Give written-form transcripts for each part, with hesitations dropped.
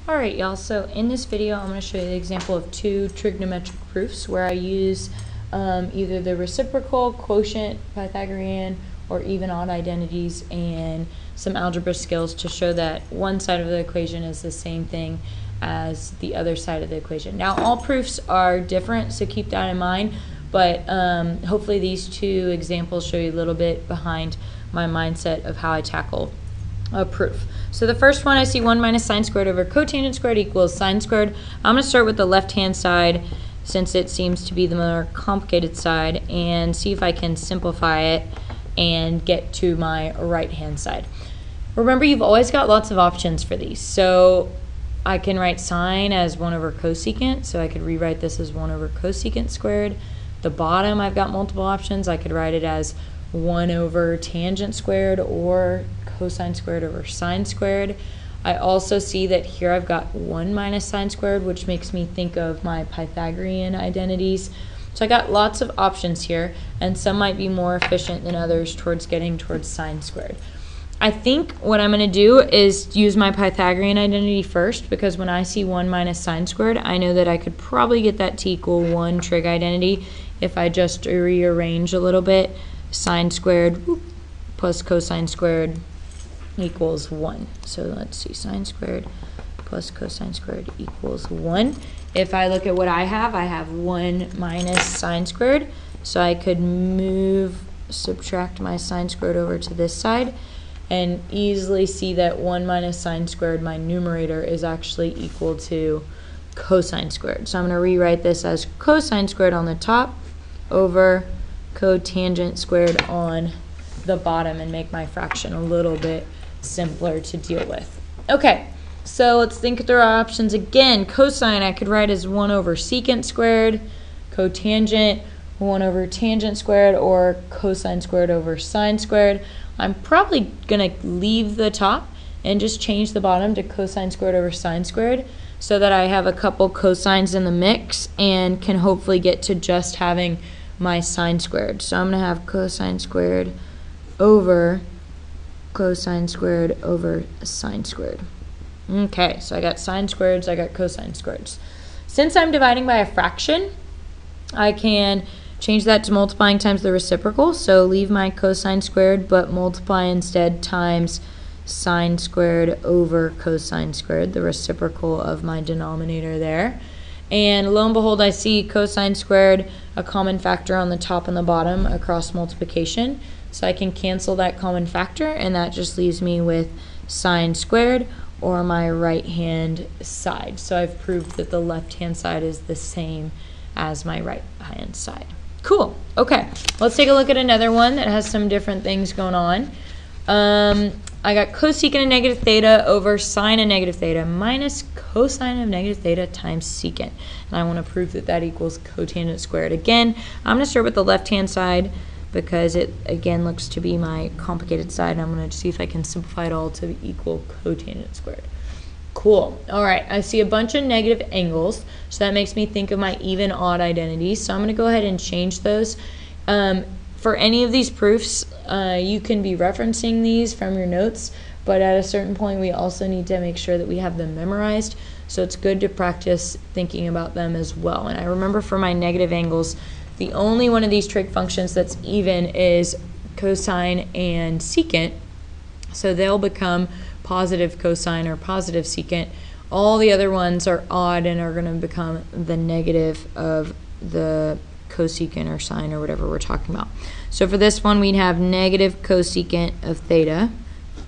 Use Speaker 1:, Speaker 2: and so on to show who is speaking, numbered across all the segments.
Speaker 1: Alright y'all, so in this video I'm going to show you the example of two trigonometric proofs where I use either the reciprocal, quotient, Pythagorean, or even odd identities and some algebra skills to show that one side of the equation is the same thing as the other side of the equation. Now all proofs are different, so keep that in mind, but hopefully these two examples show you a little bit behind my mindset of how I tackle a proof. So the first one, I see 1 minus sine squared over cotangent squared equals sine squared. I'm going to start with the left-hand side since it seems to be the more complicated side and see if I can simplify it and get to my right-hand side. Remember, you've always got lots of options for these. So I can write sine as 1 over cosecant, so I could rewrite this as 1 over cosecant squared. The bottom, I've got multiple options. I could write it as 1 over tangent squared or cosine squared over sine squared. I also see that here I've got 1 minus sine squared, which makes me think of my Pythagorean identities. So I got lots of options here, and some might be more efficient than others towards getting towards sine squared. I think what I'm going to do is use my Pythagorean identity first, because when I see 1 minus sine squared, I know that I could probably get that to equal 1 trig identity if I just rearrange a little bit. Sine squared plus cosine squared equals 1. So let's see, sine squared plus cosine squared equals 1. If I look at what I have 1 minus sine squared, so I could subtract my sine squared over to this side and easily see that 1 minus sine squared, my numerator, is actually equal to cosine squared. So I'm going to rewrite this as cosine squared on the top over cotangent squared on the bottom and make my fraction a little bit simpler to deal with. Okay, so let's think through our options again. Cosine I could write as 1 over secant squared, cotangent 1 over tangent squared, or cosine squared over sine squared. I'm probably going to leave the top and just change the bottom to cosine squared over sine squared so that I have a couple cosines in the mix and can hopefully get to just having my sine squared. So I'm going to have cosine squared over cosine squared over sine squared. Okay, so I got sine squareds, I got cosine squareds. Since I'm dividing by a fraction, I can change that to multiplying times the reciprocal, so leave my cosine squared, but multiply instead times sine squared over cosine squared, the reciprocal of my denominator there. And lo and behold, I see cosine squared, a common factor on the top and the bottom across multiplication. So I can cancel that common factor, and that just leaves me with sine squared or my right-hand side. So I've proved that the left-hand side is the same as my right-hand side. Cool. Okay, let's take a look at another one that has some different things going on. I got cosecant of negative theta over sine of negative theta minus cosine of negative theta times secant. And I want to prove that that equals cotangent squared. Again, I'm going to start with the left-hand side because it, again, looks to be my complicated side. And I'm going to see if I can simplify it all to equal cotangent squared. Cool. All right, I see a bunch of negative angles, so that makes me think of my even-odd identities. So I'm going to go ahead and change those. For any of these proofs, you can be referencing these from your notes, but at a certain point we also need to make sure that we have them memorized, so it's good to practice thinking about them as well. And I remember for my negative angles, the only one of these trig functions that's even is cosine and secant, so they'll become positive cosine or positive secant. All the other ones are odd and are going to become the negative of the cosecant or sine or whatever we're talking about. So for this one, we'd have negative cosecant of theta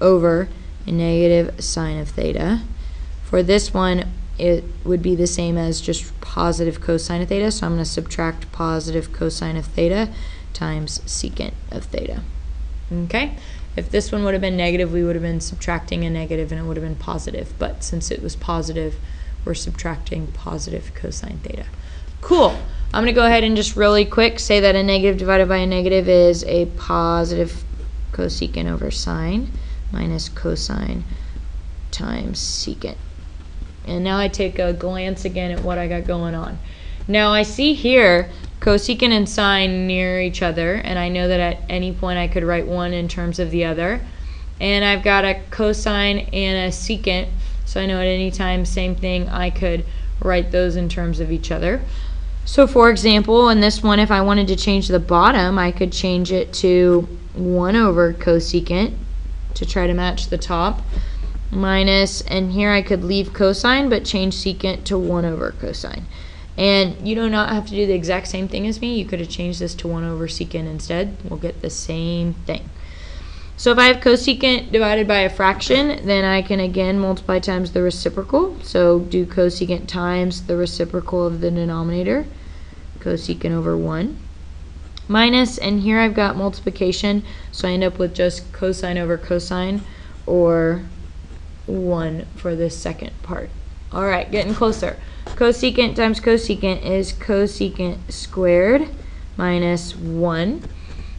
Speaker 1: over a negative sine of theta. For this one, it would be the same as just positive cosine of theta, so I'm going to subtract positive cosine of theta times secant of theta. Okay? If this one would have been negative, we would have been subtracting a negative and it would have been positive, but since it was positive, we're subtracting positive cosine theta. Cool. I'm going to go ahead and just really quick say that a negative divided by a negative is a positive cosecant over sine minus cosine times secant. And now I take a glance again at what I got going on. Now I see here cosecant and sine near each other, and I know that at any point I could write one in terms of the other. And I've got a cosine and a secant So I know at any time, same thing, I could write those in terms of each other. So for example, in this one, if I wanted to change the bottom, I could change it to 1 over cosecant to try to match the top, minus, and here I could leave cosine but change secant to 1 over cosine. And you do not have to do the exact same thing as me. You could have changed this to 1 over secant instead. We'll get the same thing. So if I have cosecant divided by a fraction, then I can again multiply times the reciprocal. So do cosecant times the reciprocal of the denominator, cosecant over 1, minus, and here I've got multiplication, so I end up with just cosine over cosine, or 1 for this second part. Alright, getting closer. Cosecant times cosecant is cosecant squared minus 1.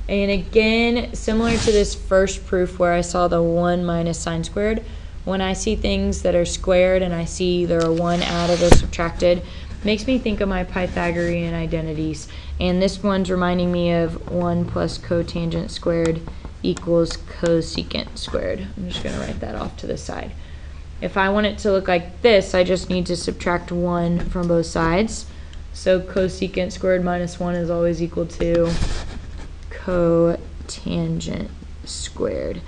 Speaker 1: And again, similar to this first proof where I saw the 1 minus sine squared, when I see things that are squared and I see either a 1 added or subtracted, makes me think of my Pythagorean identities. And this one's reminding me of 1 plus cotangent squared equals cosecant squared. I'm just going to write that off to the side. If I want it to look like this, I just need to subtract 1 from both sides. So cosecant squared minus 1 is always equal to cotangent squared,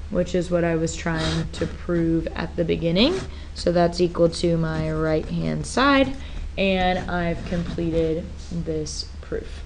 Speaker 1: which is what I was trying to prove at the beginning. So that's equal to my right hand side, and I've completed this proof.